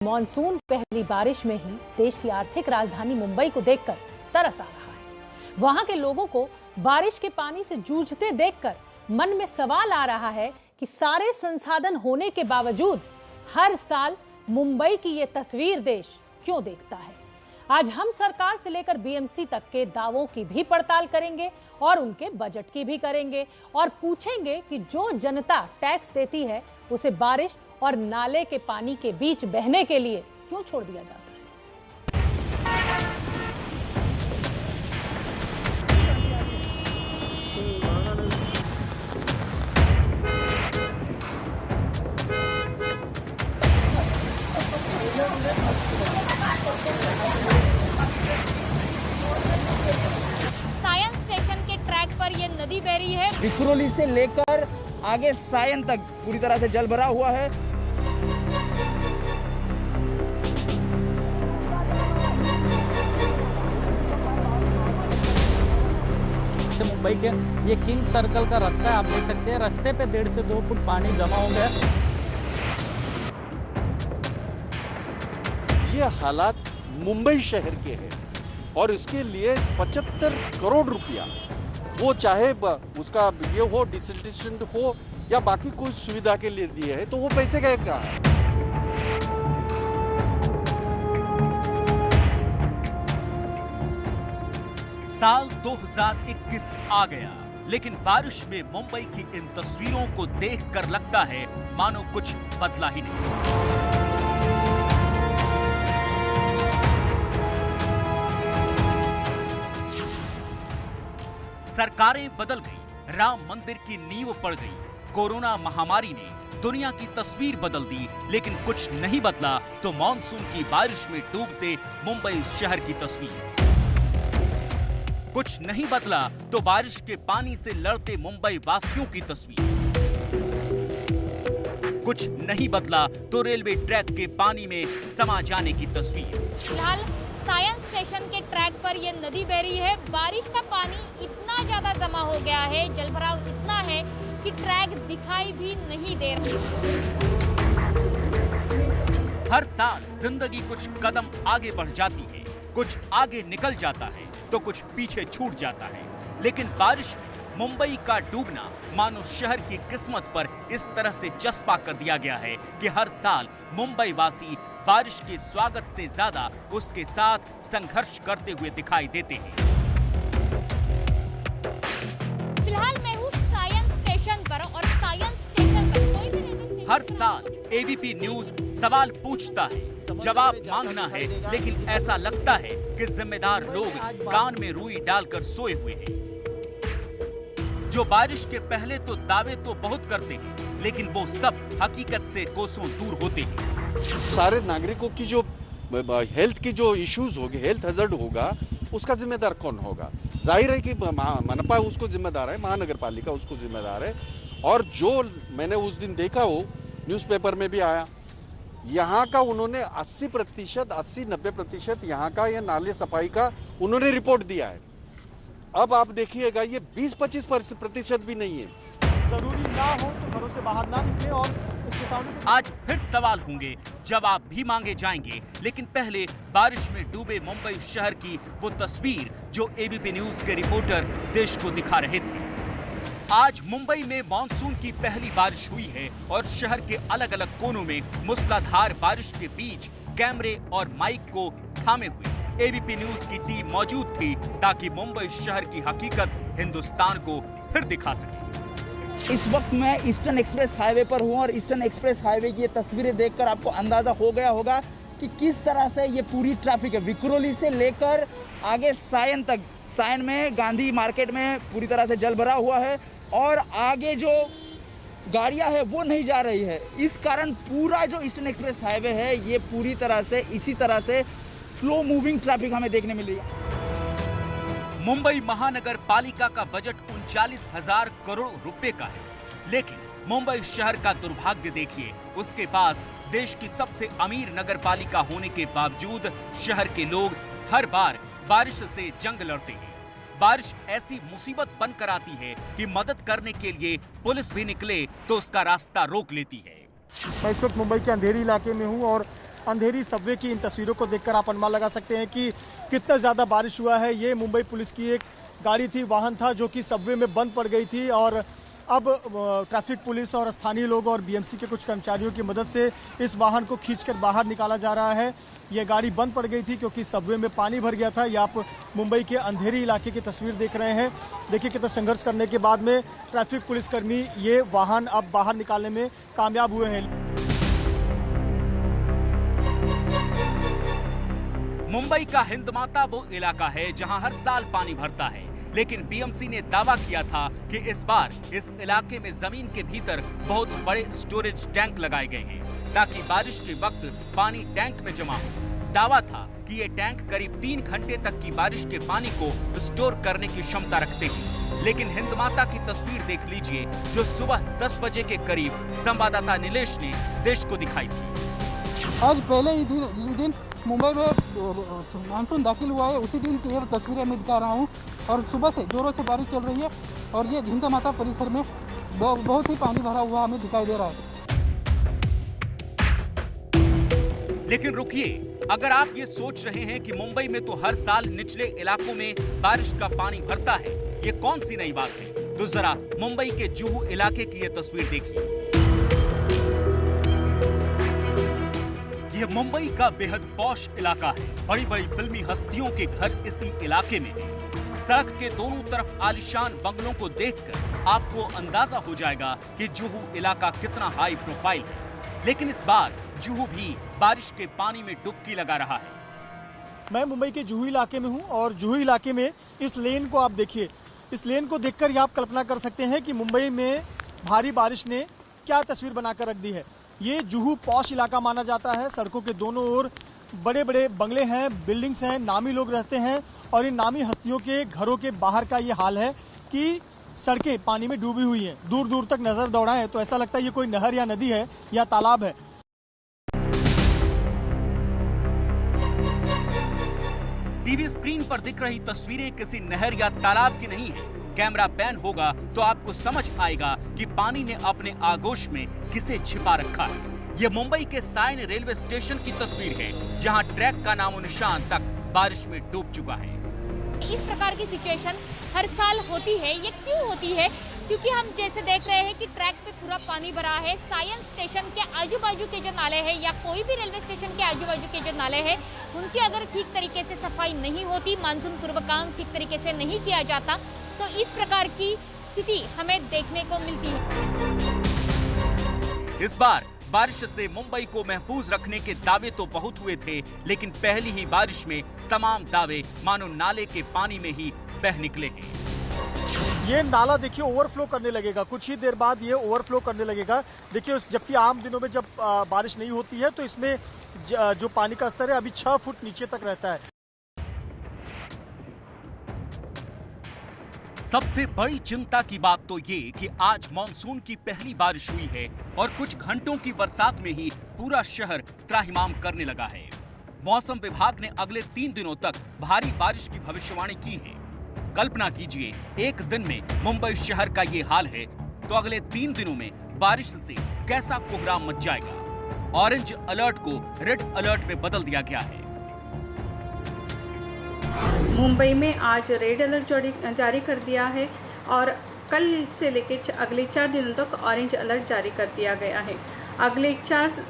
Monsoon पहली बारिश में ही देश की आर्थिक राजधानी मुंबई को देखकर तरस आ रहा है। वहां के लोगों को बारिश के पानी से जूझते देखकर मन में सवाल आ रहा है कि सारे संसाधन होने के बावजूद हर साल मुंबई की ये तस्वीर देश क्यों देखता है। आज हम सरकार से लेकर बीएमसी तक के दावों की भी पड़ताल करेंगे और उनके बजट की भी करेंगे और पूछेंगे कि जो जनता टैक्स देती है उसे बारिश और नाले के पानी के बीच बहने के लिए क्यों छोड़ दिया जाता है। सायंस स्टेशन के ट्रैक पर ये नदी बह रही है। विक्रोली से लेकर आगे सायन तक पूरी तरह से जल भरा हुआ है। मुंबई के ये किंग सर्कल का रास्ता है, आप देख सकते हैं रास्ते पे 1.5 से 2 फुट पानी जमा हो गया। ये हालात मुंबई शहर के हैं और इसके लिए 75 करोड़ रुपया, वो चाहे उसका ये हो डिसल्टेशन हो या बाकी कोई सुविधा के लिए दिए है, तो वो पैसे गए कहाँ है। साल 2021 आ गया, लेकिन बारिश में मुंबई की इन तस्वीरों को देखकर लगता है मानो कुछ बदला ही नहीं। सरकारें बदल गई, राम मंदिर की नींव पड़ गई, कोरोना महामारी ने दुनिया की तस्वीर बदल दी, लेकिन कुछ नहीं बदला तो मॉनसून की बारिश में डूबते मुंबई शहर की तस्वीर। कुछ नहीं बदला तो बारिश के पानी से लड़ते मुंबई वासियों की तस्वीर। कुछ नहीं बदला तो रेलवे ट्रैक के पानी में समा जाने की तस्वीर। फिलहाल सायंस स्टेशन के ट्रैक पर ये नदी बह रही है। बारिश का पानी इतना ज्यादा जमा हो गया है, जलभराव इतना है कि ट्रैक दिखाई भी नहीं दे रहा। हर साल जिंदगी कुछ कदम आगे बढ़ जाती है, कुछ आगे निकल जाता है तो कुछ पीछे छूट जाता है, लेकिन बारिश में मुंबई का डूबना मानो शहर की किस्मत पर इस तरह से चस्पा कर दिया गया है कि हर साल मुंबई वासी बारिश के स्वागत से ज्यादा उसके साथ संघर्ष करते हुए दिखाई देते हैं। फिलहाल मैं हूँ सायंस स्टेशन पर और सायंस स्टेशन पर कोई भी रेलवे हर साल एबीपी न्यूज सवाल पूछता है, जवाब मांगना है, लेकिन ऐसा लगता है कि जिम्मेदार लोग कान में रुई डालकर सोए हुए हैं। जो बारिश के पहले तो दावे तो बहुत करते हैं, लेकिन वो सब हकीकत से कोसों दूर होते हैं। सारे नागरिकों की जो हेल्थ की जो इश्यूज होगी, हेल्थ हैजर्ड होगा, उसका जिम्मेदार कौन होगा? जाहिर है कि मनपा उसको जिम्मेदार है, महानगर पालिका उसको जिम्मेदार है। और जो मैंने उस दिन देखा, वो न्यूज़पेपर में भी आया, यहाँ का उन्होंने 80%, 80-90% यहाँ का ये नाले सफाई का उन्होंने रिपोर्ट दिया है। अब आप देखिएगा ये 20-25% भी नहीं है। जरूरी ना हो तो घरों से बाहर ना निकले और आज फिर सवाल होंगे, जवाब भी मांगे जाएंगे, लेकिन पहले बारिश में डूबे मुंबई शहर की वो तस्वीर जो एबीपी न्यूज के रिपोर्टर देश को दिखा रहे थे। आज मुंबई में मॉनसून की पहली बारिश हुई है और शहर के अलग अलग कोनों में मूसलाधार बारिश के बीच कैमरे और माइक को थामे हुए एबीपी न्यूज की टीम मौजूद थी ताकि मुंबई शहर की हकीकत हिंदुस्तान को फिर दिखा सके। इस वक्त मैं ईस्टर्न एक्सप्रेस हाईवे पर हूं और ईस्टर्न एक्सप्रेस हाईवे की ये तस्वीरें देखकर आपको अंदाजा हो गया होगा कि किस तरह से ये पूरी ट्रैफिक है। विक्रोली से लेकर आगे सायन तक, सायन में गांधी मार्केट में पूरी तरह से जल भरा हुआ है और आगे जो गाड़ियां है वो नहीं जा रही है। इस कारण पूरा जो ईस्टर्न एक्सप्रेस हाईवे है ये पूरी तरह से इसी तरह से स्लो मूविंग ट्रैफिक हमें देखने मिल रही है। मुंबई महानगर पालिका का बजट 39,000 करोड़ रुपए का है, लेकिन मुंबई शहर का दुर्भाग्य देखिए, उसके पास देश की सबसे अमीर नगर पालिका होने के बावजूद शहर के लोग हर बार बारिश से जंग लड़ते हैं। बारिश ऐसी मुसीबत बनकर आती है कि मदद करने के लिए पुलिस भी निकले तो उसका रास्ता रोक लेती है। मैं इस वक्त मुंबई के अंधेरी इलाके में हूं और अंधेरी सबवे की इन तस्वीरों को देखकर आप अनुमान लगा सकते हैं कि कितना ज़्यादा बारिश हुआ है। ये मुंबई पुलिस की एक गाड़ी थी, वाहन था, जो कि सबवे में बंद पड़ गई थी और अब ट्रैफिक पुलिस और स्थानीय लोग और बीएमसी के कुछ कर्मचारियों की मदद से इस वाहन को खींचकर बाहर निकाला जा रहा है। ये गाड़ी बंद पड़ गई थी क्योंकि सबवे में पानी भर गया था। ये आप मुंबई के अंधेरी इलाके की तस्वीर देख रहे हैं। देखिए कितना संघर्ष करने के बाद में ट्रैफिक पुलिसकर्मी ये वाहन अब बाहर निकालने में कामयाब हुए हैं। मुंबई का हिंदमाता वो इलाका है जहां हर साल पानी भरता है, लेकिन बीएमसी ने दावा किया था कि इस बार इस इलाके में जमीन के भीतर बहुत बड़े स्टोरेज टैंक लगाए गए हैं ताकि बारिश के वक्त पानी टैंक में जमा हो। दावा था कि ये टैंक करीब 3 घंटे तक की बारिश के पानी को स्टोर करने की क्षमता रखते हैं, लेकिन हिंदमाता की तस्वीर देख लीजिए जो सुबह 10 बजे के करीब संवाददाता नीलेश ने देश को दिखाई थी। आज पहले ही दिन, जिस दिन मुंबई में मानसून दाखिल हुआ है, उसी दिन की तस्वीरें मैं दिखा रहा हूँ और सुबह से जोरों से बारिश चल रही है और ये हिंदमाता परिसर में बहुत ही पानी भरा हुआ हमें दिखाई दे रहा है। लेकिन रुकिए, अगर आप ये सोच रहे हैं कि मुंबई में तो हर साल निचले इलाकों में बारिश का पानी भरता है, ये कौन सी नई बात है, तो जरा मुंबई के जुहू इलाके की ये तस्वीर देखिए। ये मुंबई का बेहद पॉश इलाका है। बड़ी बड़ी फिल्मी हस्तियों के घर इसी इलाके में है। सड़क के दोनों तरफ आलीशान बंगलों को देखकर आपको अंदाजा हो जाएगा कि जुहू इलाका कितना हाई प्रोफाइल है। लेकिन इस बार जुहू भी बारिश के पानी में डुबकी लगा रहा है। मैं मुंबई के जुहू इलाके में हूं और जुहू इलाके में इस लेन को आप देखिए। इस लेन को देखकर आप कल्पना कर सकते हैं कि मुंबई में भारी बारिश ने क्या तस्वीर बनाकर रख दी है। ये जुहू पॉश इलाका माना जाता है। सड़कों के दोनों ओर बड़े बड़े बंगले हैं, बिल्डिंग्स हैं, नामी लोग रहते हैं और इन नामी हस्तियों के घरों के बाहर का ये हाल है कि सड़कें पानी में डूबी हुई हैं। दूर दूर तक नजर दौड़ाएं तो ऐसा लगता है ये कोई नहर या नदी है या तालाब है। टीवी स्क्रीन पर दिख रही तस्वीरें किसी नहर या तालाब की नहीं है। कैमरा पैन होगा तो आपको समझ आएगा कि पानी ने अपने आगोश में किसे छिपा रखा है। ये मुंबई के साइन रेलवे स्टेशन की तस्वीर है जहां ट्रैक का नामो निशान तक बारिश में डूब चुका है। इस प्रकार की सिचुएशन हर साल होती है। ये क्यों होती है? क्योंकि हम जैसे देख रहे हैं कि ट्रैक पे पूरा पानी भरा है। साइंस स्टेशन के आजू बाजू के जो नाले हैं या कोई भी रेलवे स्टेशन के आजू बाजू के जो नाले हैं उनकी अगर ठीक तरीके से सफाई नहीं होती, मानसून पूर्व काम ठीक तरीके से नहीं किया जाता तो इस प्रकार की स्थिति हमें देखने को मिलती है। इस बार बारिश से मुंबई को महफूज रखने के दावे तो बहुत हुए थे, लेकिन पहली ही बारिश में तमाम दावे मानो नाले के पानी में ही बह निकले हैं। ये नाला देखिए ओवरफ्लो करने लगेगा, कुछ ही देर बाद ये ओवरफ्लो करने लगेगा। देखिए जबकि आम दिनों में जब बारिश नहीं होती है तो इसमें जो पानी का स्तर है अभी 6 फुट नीचे तक रहता है। सबसे बड़ी चिंता की बात तो ये कि आज मानसून की पहली बारिश हुई है और कुछ घंटों की बरसात में ही पूरा शहर त्राहिमाम करने लगा है। मौसम विभाग ने अगले 3 दिनों तक भारी बारिश की भविष्यवाणी की है। कल्पना कीजिए, एक दिन में मुंबई शहर का ये हाल है तो अगले 3 दिनों में बारिश से कैसा कोहराम मच जाएगा। ऑरेंज अलर्ट को रेड अलर्ट में बदल दिया गया है। मुंबई में आज रेड अलर्ट जारी कर दिया है और कल से लेकर अगले 4 दिनों तक ऑरेंज अलर्ट जारी कर दिया गया है। अगले 4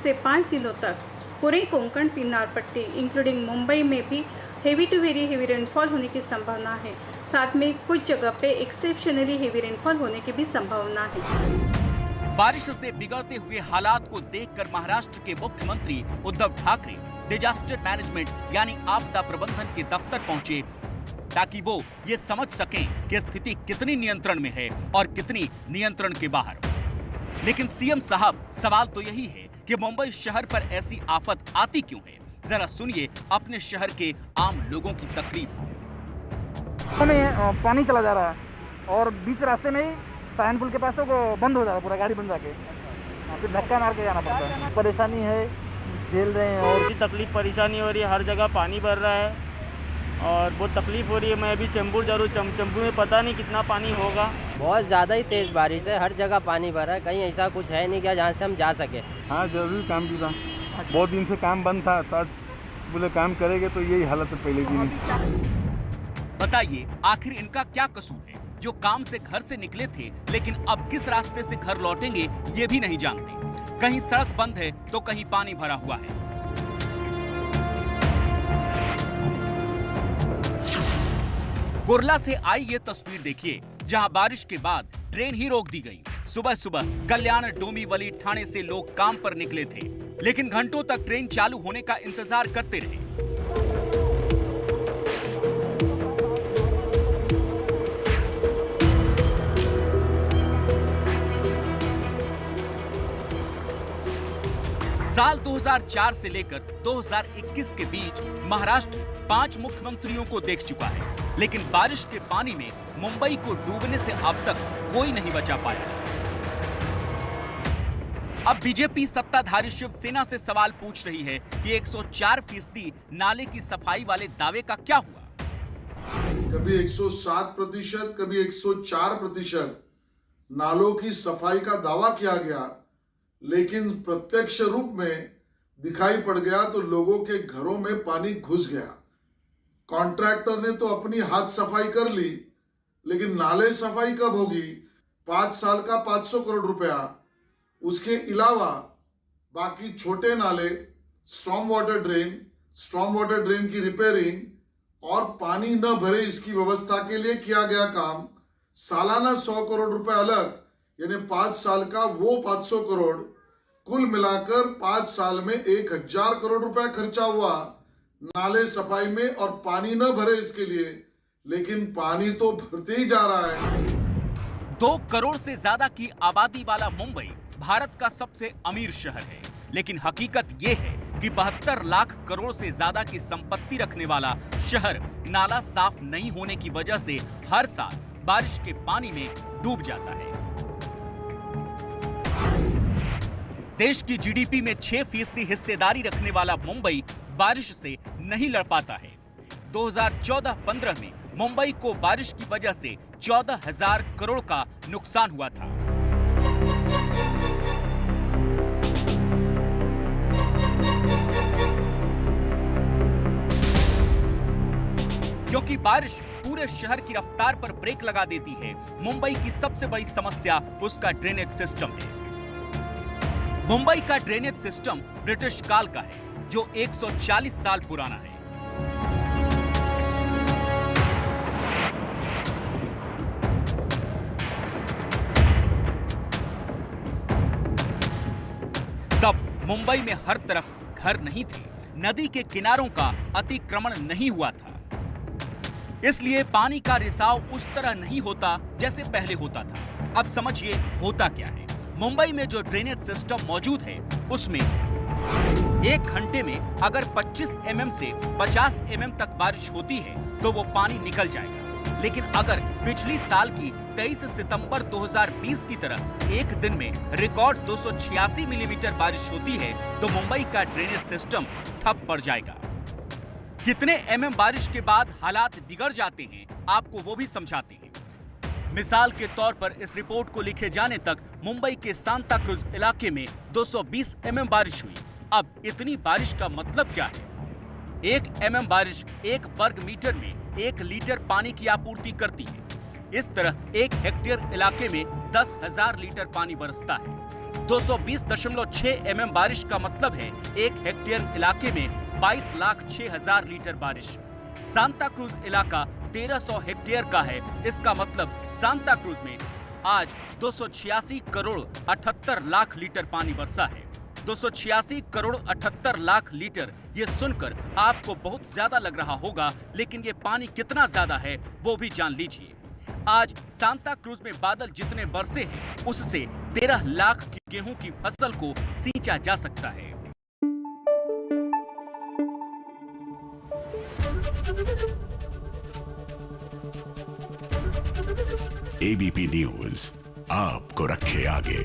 से 5 दिनों तक पूरे कोंकण पिन्नार पट्टी इंक्लूडिंग मुंबई में भी heavy to very heavy rainfall होने की संभावना है। साथ में कुछ जगह पे एक्सेप्शनली हेवी रेनफॉल होने की भी संभावना है। बारिश से बिगड़ते हुए हालात को देखकर महाराष्ट्र के मुख्यमंत्री उद्धव ठाकरे डिजास्टर मैनेजमेंट यानी आपदा प्रबंधन के दफ्तर पहुंचे ताकि वो ये समझ सकें कि स्थिति कितनी नियंत्रण में है और कितनी नियंत्रण के बाहर। लेकिन सीएम साहब, सवाल तो यही है कि मुंबई शहर पर ऐसी आफत आती क्यों है। जरा सुनिए अपने शहर के आम लोगों की तकलीफ। हमें पानी चला जा रहा है और बीच रास्ते में ही सायन पुल के पास तो बंद हो जा रहा है, पूरा गाड़ी बंद जाके फिर धक्का मार के जाना पड़ता है। परेशानी है, झेल रहे हैं और तकलीफ परेशानी हो रही है। हर जगह पानी भर रहा है और बहुत तकलीफ हो रही है। मैं अभी चैम्बूर जा रहा हूँ, चैम्बूर में पता नहीं कितना पानी होगा। बहुत ज़्यादा ही तेज़ बारिश है, हर जगह पानी भरा है। कहीं ऐसा कुछ है नहीं क्या जहाँ से हम जा सके। हाँ जरूरी काम भी था। बहुत दिन से काम बंद था, तो आज बोले काम करेंगे तो यही हालत है पहले दिन। बताइए आखिर इनका क्या कसूर है जो काम से घर से निकले थे लेकिन अब किस रास्ते से घर लौटेंगे ये भी नहीं जानते। कहीं सड़क बंद है तो कहीं पानी भरा हुआ है। कुर्ला से आई ये तस्वीर देखिए जहां बारिश के बाद ट्रेन ही रोक दी गई। सुबह सुबह कल्याण डोंबिवली ठाणे से लोग काम पर निकले थे लेकिन घंटों तक ट्रेन चालू होने का इंतजार करते रहे। साल 2004 से लेकर 2021 के बीच महाराष्ट्र 5 मुख्यमंत्रियों को देख चुका है लेकिन बारिश के पानी में मुंबई को डूबने से अब तक कोई नहीं बचा पाया। अब बीजेपी सत्ताधारी शिवसेना से सवाल पूछ रही है कि 104% नाले की सफाई वाले दावे का क्या हुआ। कभी 107%, कभी 104% नालों की सफाई का दावा किया गया लेकिन प्रत्यक्ष रूप में दिखाई पड़ गया तो लोगों के घरों में पानी घुस गया। कॉन्ट्रैक्टर ने तो अपनी हाथ सफाई कर ली लेकिन नाले सफाई कब होगी? 5 साल का 500 करोड़ रुपया, उसके अलावा बाकी छोटे नाले, स्टॉर्म वाटर ड्रेन की रिपेयरिंग और पानी न भरे इसकी व्यवस्था के लिए किया गया काम, सालाना 100 करोड़ रुपए अलग, यानी 5 साल का वो 500 करोड़, कुल मिलाकर 5 साल में 1000 करोड़ रुपया खर्चा हुआ नाले सफाई में और पानी न भरे इसके लिए, लेकिन पानी तो भरते ही जा रहा है। 2 करोड़ से ज्यादा की आबादी वाला मुंबई भारत का सबसे अमीर शहर है लेकिन हकीकत ये है कि 72 लाख करोड़ से ज्यादा की संपत्ति रखने वाला शहर नाला साफ नहीं होने की वजह से हर साल बारिश के पानी में डूब जाता है। देश की जीडीपी में 6% हिस्सेदारी रखने वाला मुंबई बारिश से नहीं लड़ पाता है। 2014-15 में मुंबई को बारिश की वजह से 14,000 करोड़ का नुकसान हुआ था। क्योंकि बारिश पूरे शहर की रफ्तार पर ब्रेक लगा देती है, मुंबई की सबसे बड़ी समस्या उसका ड्रेनेज सिस्टम है। मुंबई का ड्रेनेज सिस्टम ब्रिटिश काल का है जो 140 साल पुराना है। तब मुंबई में हर तरफ घर नहीं थे, नदी के किनारों का अतिक्रमण नहीं हुआ था, इसलिए पानी का रिसाव उस तरह नहीं होता जैसे पहले होता था। अब समझिए होता क्या है। मुंबई में जो ड्रेनेज सिस्टम मौजूद है उसमें 1 घंटे में अगर 25 mm से 50 mm तक बारिश होती है तो वो पानी निकल जाएगा, लेकिन अगर पिछली साल की 23 सितंबर 2020 की तरह एक दिन में रिकॉर्ड 286 मिलीमीटर बारिश होती है तो मुंबई का ड्रेनेज सिस्टम ठप पड़ जाएगा। कितने mm बारिश के बाद हालात बिगड़ जाते हैं आपको वो भी समझाते हैं। मिसाल के तौर पर इस रिपोर्ट को लिखे जाने तक मुंबई के सांता क्रूज इलाके में 220 mm बारिश हुई। अब इतनी बारिश का मतलब क्या है? 1 mm बारिश 1 वर्ग मीटर में 1 लीटर पानी की आपूर्ति करती है। इस तरह 1 हेक्टेयर इलाके में 10,000 लीटर पानी बरसता है। 220.6 mm बारिश का मतलब है 1 हेक्टेयर इलाके में 22,06,000 लीटर बारिश। सांता क्रूज इलाका 1300 हेक्टेयर का है, इसका मतलब सांता क्रूज में आज 286 करोड़ 78 लाख लीटर पानी बरसा है। 286 करोड़ 78 लाख लीटर, ये सुनकर आपको बहुत ज्यादा लग रहा होगा, लेकिन ये पानी कितना ज्यादा है वो भी जान लीजिए। आज सांता क्रूज में बादल जितने बरसे हैं उससे 13 लाख की गेहूं की फसल को सींचा जा सकता है। एबीपी न्यूज आपको रखे आगे।